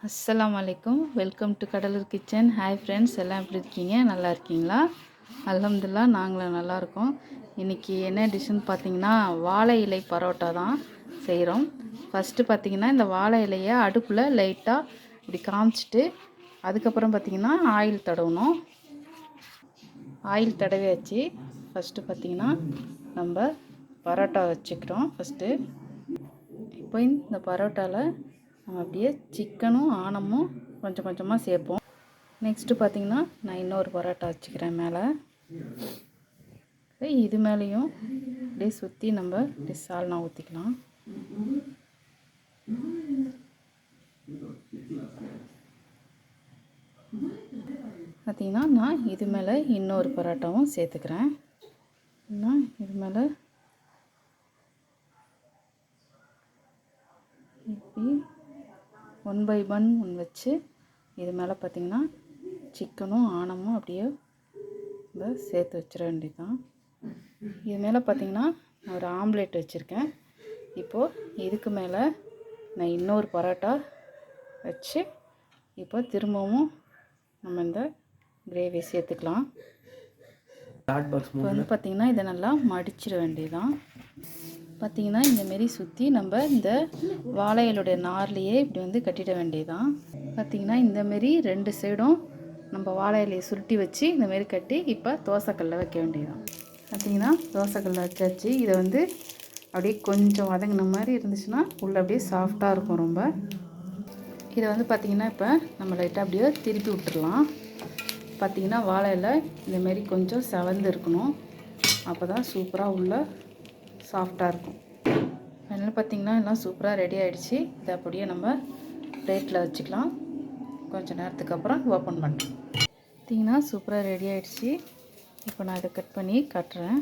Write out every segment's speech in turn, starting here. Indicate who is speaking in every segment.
Speaker 1: அஸ்ஸலாமு அலைக்கும். Welcome to Cuddalore kitchen. Hi friends, எல்லாம் எப்படி இருக்கீங்க? நல்லா இருக்கீங்களா? அல்ஹம்துலில்லாஹ், நாங்களும் நல்லாயிருக்கோம். இன்றைக்கி என்ன டிஷ்ஷுன்னு பார்த்தீங்கன்னா, வாழை இலை பரோட்டா தான் செய்கிறோம். ஃபஸ்ட்டு பார்த்திங்கன்னா, இந்த வாழை இலையை அடுப்பில் லைட்டாக இப்படி காமிச்சிட்டு, அதுக்கப்புறம் பார்த்திங்கன்னா ஆயில் தடவணும். ஆயில் தடவியாச்சு. ஃபஸ்ட்டு பார்த்திங்கன்னா நம்ம பரோட்டா வச்சுக்கிறோம். இப்போ இந்த பரோட்டாவில் நம்ம அப்படியே சிக்கனும் ஆனமும் கொஞ்சம் கொஞ்சமாக சேர்ப்போம். நெக்ஸ்ட்டு பார்த்திங்கன்னா நான் இன்னொரு பரோட்டா வச்சுக்கிறேன் மேலே. இது மேலேயும் அப்படியே சுற்றி நம்ம இப்படி சால்னா ஊற்றிக்கலாம். பார்த்திங்கன்னா நான் இது மேலே இன்னொரு பரோட்டாவும் சேர்த்துக்கிறேன். இது மேலே இப்படி 1 by 1 வச்சு இது மேலே பார்த்திங்கன்னா சிக்கனும் ஆனமும் அப்படியே நம்ம சேர்த்து வச்சிட வேண்டியதுதான். இது மேலே பார்த்திங்கன்னா நான் ஒரு ஆம்லேட் வச்சுருக்கேன். இப்போது இதுக்கு மேலே நான் இன்னொரு பரோட்டா வச்சு இப்போ திரும்பவும் நம்ம இந்த கிரேவி சேர்த்துக்கலாம். இப்போ பார்த்திங்கன்னா இதை நல்லா மடிச்சிட வேண்டியதுதான். பார்த்திங்கன்னா இந்தமாரி சுற்றி நம்ம இந்த வாழை இலையுடைய நார்லேயே இப்படி கட்டிட வேண்டியதுதான். பார்த்திங்கன்னா இந்தமாரி 2 சைடும் நம்ம வாழை இலையை சுருட்டி வச்சு இந்தமாரி கட்டி இப்போ தோசைக்கல்ல வைக்க வேண்டியதுதான். பார்த்திங்கன்னா தோசைக்கல்ல வச்சாச்சு. இதை அப்படியே கொஞ்சம் வதங்கின மாதிரி இருந்துச்சுன்னா உள்ளே அப்படியே சாஃப்டாக இருக்கும் ரொம்ப. இதை பார்த்திங்கன்னா இப்போ நம்ம லைட்டாக அப்படியே திருப்பி விட்டுடலாம். பார்த்திங்கன்னா வாழை இலை இந்தமாரி கொஞ்சம் செவந்து இருக்கணும். அப்போ தான் சூப்பராக உள்ள சாஃப்டாக இருக்கும். அதனால் பார்த்திங்கன்னா எல்லாம் சூப்பராக ரெடி ஆகிடுச்சு. இதை அப்படியே நம்ம பிளேட்டில் வச்சுக்கலாம். கொஞ்சம் நேரத்துக்கு அப்புறம் ஓப்பன் பண்ணுறேன். பார்த்திங்கன்னா சூப்பராக ரெடி ஆகிடுச்சு. இப்போ நான் இதை கட் பண்ணி காட்டுறேன்.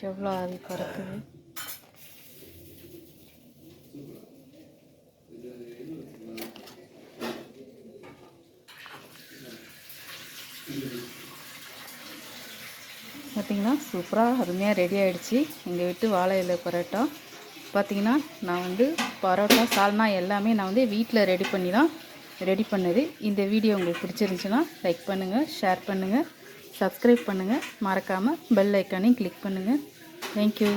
Speaker 1: எவ்வளோ ஆவி பறக்குது. பார்த்திங்கன்னா சூப்பராக அருமையாக ரெடி ஆகிடுச்சு எங்கள் வீட்டு வாழை இலை பரோட்டா. பார்த்திங்கன்னா நான் பரோட்டா சால்னா எல்லாமே நான் வீட்டில் ரெடி பண்ணது. இந்த வீடியோ உங்களுக்கு பிடிச்சிருந்துச்சுன்னா லைக் பண்ணுங்கள், ஷேர் பண்ணுங்கள், சப்ஸ்கிரைப் பண்ணுங்கள். மறக்காமல் பெல் ஐக்கானையும் கிளிக் பண்ணுங்கள். தேங்க்யூ.